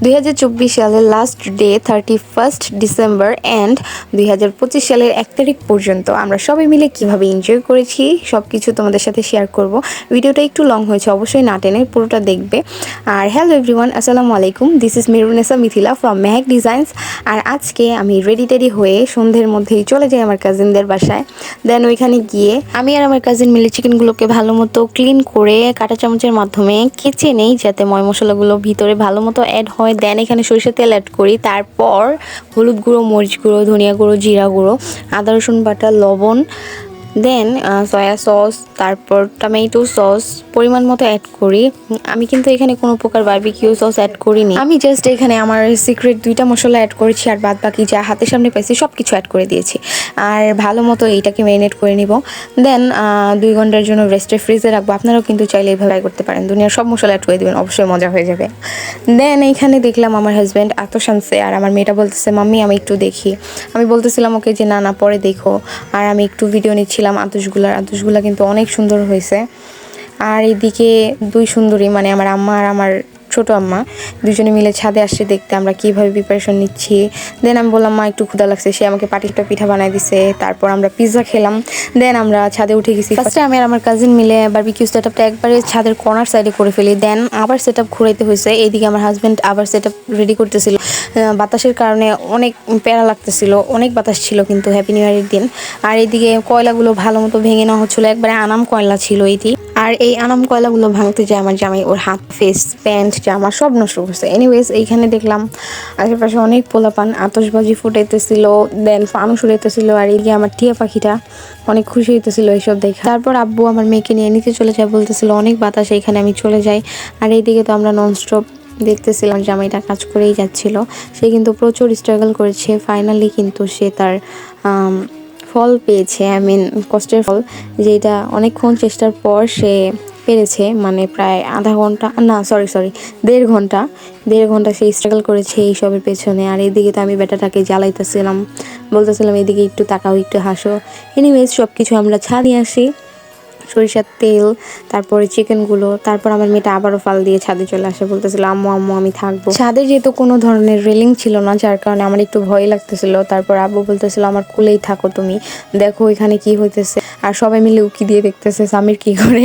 2024 সালের last day 31st December and 2025 সালের 1 তারিখ পর্যন্ত আমরা সবাই মিলে কিভাবে এনজয় করেছি সব কিছু তোমাদের সাথে শেয়ার করব। ভিডিওটা একটু লং হয়েছে, অবশ্যই না টেনে পুরোটা দেখবে। আর হ্যালো এভরিওয়ান, আসসালামু আলাইকুম, this is Mehrunnesa Mithila from Mehek designs. আর আজকে আমি রেডি হয়ে সন্ধ্যের মধ্যেই চলে যাই আমার কাজিনদের বাসায়। দেন ওইখানে গিয়ে আমি আর আমার কাজিন মিলে চিকেনগুলোকে ভালো মতো ক্লিন করে কাঁটা চামচের মাধ্যমে কেচে নেই, যাতে ময় মশলাগুলো ভিতরে ভালো মতো অ্যাড হয়। দেন এখানে সরিষার তেল অ্যাড করি, তারপর হলুদ গুঁড়ো, মরিচ গুঁড়ো, ধনিয়া গুঁড়ো, জিরা গুঁড়ো, আদা রসুন বাটা, লবণ, দেন সয়া সস, তারপর টমেটো সস পরিমাণ মতো অ্যাড করি। আমি কিন্তু এখানে কোনো প্রকার বারবিকিউ সস অ্যাড করিনি, আমি জাস্ট এখানে আমার সিক্রেট 2টা মশলা অ্যাড করেছি, আর বাদ বাকি যা হাতের সামনে পাইছি সব কিছু অ্যাড করে দিয়েছি। আর ভালো মতো এইটাকে ম্যারিনেট করে নিব। দেন 2 ঘন্টার জন্য রেস্টে ফ্রিজে রাখবো। আপনারাও কিন্তু চাইলে এইভাবে ট্রাই করতে পারেন, দুনিয়ার সব মশলা অ্যাড করে দেবেন, অবশ্যই মজা হয়ে যাবে। দেন এইখানে দেখলাম আমার হাজব্যান্ড আতশ আনছে, আর আমার মেয়েটা বলতেছে মাম্মি আমি একটু দেখি। আমি বলতেছিলাম ওকে যে না পরে দেখো, আর আমি একটু ভিডিও নিচ্ছিলাম আতশগুলা কিন্তু অনেক সুন্দর হয়েছে। আর এদিকে 2 সুন্দরী মানে আমার আম্মা আর আমার ছোট আম্মা দুজনে মিলে ছাদে আসছে দেখতে আমরা কিভাবে প্রিপারেশন নিচ্ছি। দেন আমি বললাম মা একটু ক্ষুধা লাগছে, সে আমাকে পাটিটা পিঠা বানাই দিছে, তারপর আমরা পিৎজা খেলাম। দেন আমরা ছাদে উঠে গেছি। ফার্স্টে আমি আর আমার কাজিন মিলে বারবিকিউ সেটআপটা একবারে ছাদের কর্নার সাইডে করে ফেলি, দেন আবার সেটআপ ঘুরাইতে হয়েছে। এইদিকে আমার হাজব্যান্ড আবার সেটআপ রেডি করতেছিল। বাতাসের কারণে অনেক প্যারা লাগতেছিল, অনেক বাতাস ছিল কিন্তু হ্যাপি নিউ ইয়ারের দিন। আর এইদিকে কয়লাগুলো ভালো মতো ভেঙে নেওয়া হচ্ছিলো, একবারে আনাম কয়লা ছিল এটি। আর এই আনাম কয়লাগুলো ভাঙতে যায় আমার জামাই ওর হাত, ফেস, প্যান্ট, জামা সব নষ্ট করছে। এনিওয়েজ এইখানে দেখলাম আশেপাশে অনেক পোলাপান আতশবাজি ফুটাইতেছিল, দেন ফানুস উড়াইতেছিল। আর এইদিকে আমার টিয়া পাখিটা অনেক খুশি হইতেছিল এইসব দেখে। তারপর আব্বু আমার মেয়েকে নিয়ে নিচে চলে যায়, বলতেছিল অনেক বাতাস, এইখানে আমি চলে যাই। আর এইদিকে তো আমরা ননস্টপ দেখতেছিলাম জামাইটা কাজ করেই যাচ্ছিল। সে কিন্তু প্রচুর স্ট্রাগল করেছে, ফাইনালি কিন্তু সে তার ফল পেয়েছে, কষ্টের ফল, যেটা অনেকক্ষণ চেষ্টার পর সে পেরেছে। মানে প্রায় আধা ঘন্টা না সরি 1.5 ঘন্টা সে স্ট্রাগল করেছে এইসবের পেছনে। আর এদিকে তো আমি বেটাটাকে জ্বালাইতেছিলাম, বলতেছিলাম এদিকে একটু তাকাও, একটু হাসো। এনিওয়েজ সব কিছু আমরা ছাড়িয়ে আসি, সরিষার তেল, তারপরে চিকেনগুলো। তারপর আমার মেয়েটা আবারও ফাল দিয়ে ছাদে চলে আসে, বলতেছিল আম্মু আমি থাকবো। ছাদে যেহেতু কোনো ধরনের রেলিং ছিল না, যার কারণে আমার একটু ভয় লাগতেছিল। তারপর আব্বু বলতেছিল আমার কুলেই থাকো তুমি, দেখো এখানে কি হইতেছে। আর সবাই মিলে উকি দিয়ে দেখতেছে সামির কি করে।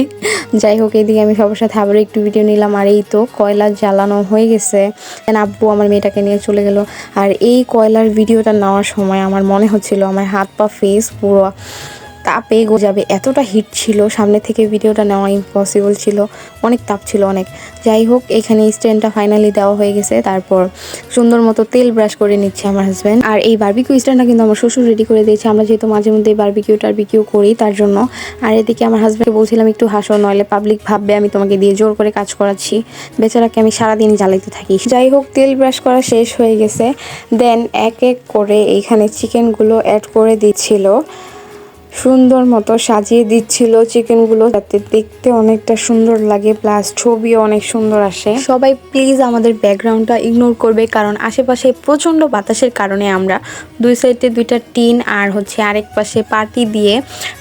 যাই হোক, এইদিকে আমি সবার সাথে আবারও একটু ভিডিও নিলাম। আর এই তো কয়লা জ্বালানো হয়ে গেছে, আব্বু আমার মেয়েটাকে নিয়ে চলে গেল। আর এই কয়লার ভিডিওটা নেওয়ার সময় আমার মনে হচ্ছিল আমার হাত পা ফেস পুরো তাপে যাবে, এতটা হিট ছিল, সামনে থেকে ভিডিওটা নেওয়া ইম্পসিবল ছিল, অনেক তাপ ছিল অনেক। যাই হোক, এখানে স্ট্যান্ডটা ফাইনালি দেওয়া হয়ে গেছে। তারপর সুন্দর মতো তেল ব্রাশ করে নিচ্ছে আমার হাজব্যান্ড। আর এই বারবিকিউ স্ট্যান্ডটা কিন্তু আমার শ্বশুর রেডি করে দিয়েছে, আমরা যেহেতু মাঝে মধ্যে বারবিকিউ করি তার জন্য। আর এদিকে আমার হাজব্যান্ডকে বলছিলাম একটু হাসো, নইলে পাবলিক ভাববে আমি তোমাকে দিয়ে জোর করে কাজ করাচ্ছি। বেচারাকে আমি সারাদিন জ্বালাইতে থাকি। যাই হোক, তেল ব্রাশ করা শেষ হয়ে গেছে। দেন এক এক করে এইখানে চিকেনগুলো অ্যাড করে দিচ্ছিল, সুন্দর মতো সাজিয়ে দিচ্ছিল চিকেনগুলো, যাতে দেখতে অনেকটা সুন্দর লাগে, প্লাস ছবিও অনেক সুন্দর আসে। সবাই প্লিজ আমাদের ব্যাকগ্রাউন্ডটা ইগনোর করবে, কারণ আশেপাশে প্রচণ্ড বাতাসের কারণে আমরা 2 সাইডে 2টা টিন আর আরেক পাশে পাটি দিয়ে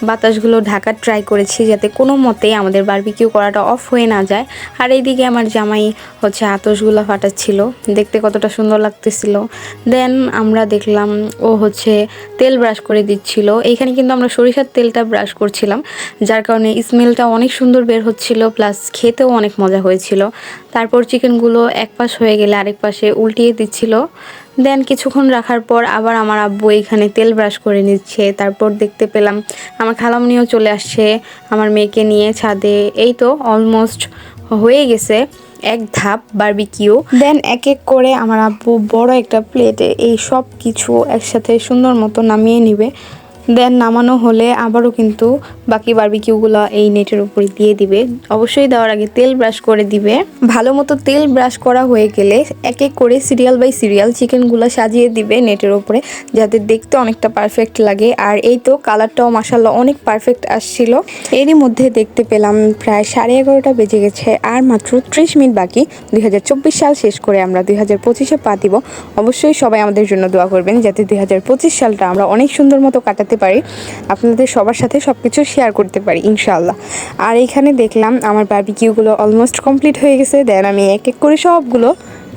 বাতাসগুলো ঢাকার ট্রাই করেছি, যাতে কোনো মতেই আমাদের বারবিকিউ করাটা অফ হয়ে না যায়। আর এইদিকে আমার জামাই আতশগুলো ফাটাচ্ছিল, দেখতে কতটা সুন্দর লাগতেছিল। দেন আমরা দেখলাম ও তেল ব্রাশ করে দিচ্ছিল। এইখানে কিন্তু আমরা সরিষার তেলটা ব্রাশ করছিলাম, যার কারণে স্মেলটা অনেক সুন্দর বের হচ্ছিল, প্লাস খেতেও অনেক মজা হয়েছিল। তারপর চিকেনগুলো এক পাশ হয়ে গেলে আরেক পাশে উল্টিয়ে দিচ্ছিল। দেন কিছুক্ষণ রাখার পর আবার আমার আব্বু এখানে তেল ব্রাশ করে নিচ্ছে। তারপর দেখতে পেলাম আমার খালামনিও চলে আসছে আমার মেয়েকে নিয়ে ছাদে। এই তো অলমোস্ট হয়ে গেছে এক ধাপ বারবিকিউ। দেন এক এক করে আমার আব্বু বড় একটা প্লেটে এই সব কিছু একসাথে সুন্দর মতো নামিয়ে নিবে। দেন নামানো হলে আবারও কিন্তু বাকি বারবিকিউগুলো এই নেটের উপরে দিয়ে দিবে। অবশ্যই দেওয়ার আগে তেল ব্রাশ করে দিবে। ভালো মতো তেল ব্রাশ করা হয়ে গেলে এক এক করে সিরিয়াল বাই সিরিয়াল চিকেনগুলো সাজিয়ে দিবে নেটের উপরে, যাতে দেখতে অনেকটা পারফেক্ট লাগে। আর এই তো কালারটাও মাশাআল্লাহ অনেক পারফেক্ট আসছিল। এরই মধ্যে দেখতে পেলাম প্রায় 11:30 বেজে গেছে, আর মাত্র 30 মিনিট বাকি 2024 সাল শেষ করে আমরা 2025-এ পা দিব। অবশ্যই সবাই আমাদের জন্য দোয়া করবেন, যাতে 2025 সালটা আমরা অনেক সুন্দর মতো কাটাতে পারি, আপনাদের সবার সাথে সবকিছু শেয়ার করতে পারি ইনশাআল্লাহ। আর এখানে দেখলাম আমার বারবিকিউগুলো অলমোস্ট কমপ্লিট হয়ে গেছে। দেন আমি এক এক করে সবগুলো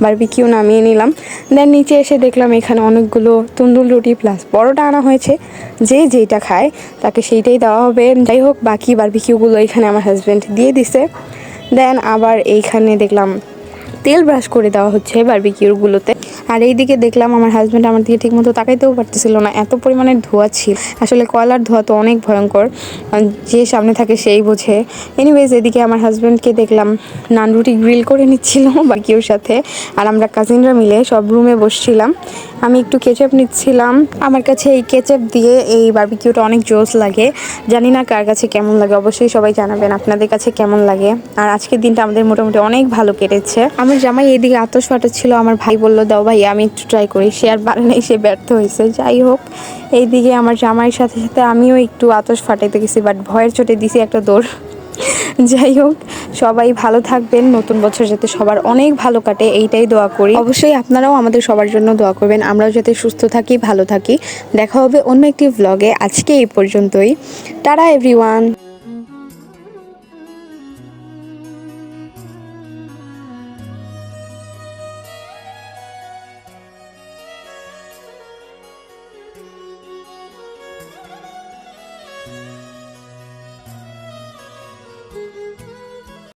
বারবিকিউ নামিয়ে নিলাম। দেন নিচে এসে দেখলাম এখানে অনেকগুলো তন্দুর রুটি প্লাস পরোটা আনা হয়েছে। যে যেইটা খায় তাকে সেইটাই দেওয়া হবে। যাই হোক, বাকি বারবিকিউগুলো এখানে আমার হাজব্যান্ড দিয়ে দিছে। দেন আবার এইখানে দেখলাম তেল ব্রাশ করে দেওয়া হচ্ছে বারবিকিউগুলোতে। আর এইদিকে দেখলাম আমার হাজব্যান্ড আমার দিকে ঠিকমতো তাকাইতেও পারতেছিল না, এত পরিমাণের ধোঁয়া ছিল। আসলে কয়লার ধোঁয়া তো অনেক ভয়ঙ্কর, যে সামনে থাকে সেই বোঝে। এনিওয়েজ, এদিকে আমার হাজব্যান্ডকে দেখলাম নান রুটি গ্রিল করে নিচ্ছিল বারবিকিউর সাথে। আর আমরা কাজিনরা মিলে সব রুমে বসছিলাম। আমি একটু কেচাপ নিচ্ছিলাম। আমার কাছে এই কেচাপ দিয়ে এই বারবিকিউটা অনেক জোস লাগে। জানি না কার কাছে কেমন লাগে, অবশ্যই সবাই জানাবেন আপনাদের কাছে কেমন লাগে। আর আজকের দিনটা আমাদের মোটামুটি অনেক ভালো কেটেছে। আমার জামাই এদিকে আতশ ফাটাচ্ছিল, আমার ভাই বললো দাও ভাই আমি একটু ট্রাই করি। সে আর পারে নাই, সে ব্যর্থ হয়েছে। যাই হোক, এইদিকে আমার জামাইয়ের সাথে সাথে আমিও একটু আতশ ফাটাইতে গেছি, বাট ভয়ের চোটে দিছি একটা দৌড়। যাই হোক, সবাই ভালো থাকবেন, নতুন বছর যাতে সবার অনেক ভালো কাটে এইটাই দোয়া করি। অবশ্যই আপনারাও আমাদের সবার জন্য দোয়া করবেন, আমরাও যাতে সুস্থ থাকি, ভালো থাকি। দেখা হবে অন্য একটি ভ্লগে। আজকে এই পর্যন্তই। Tata everyone.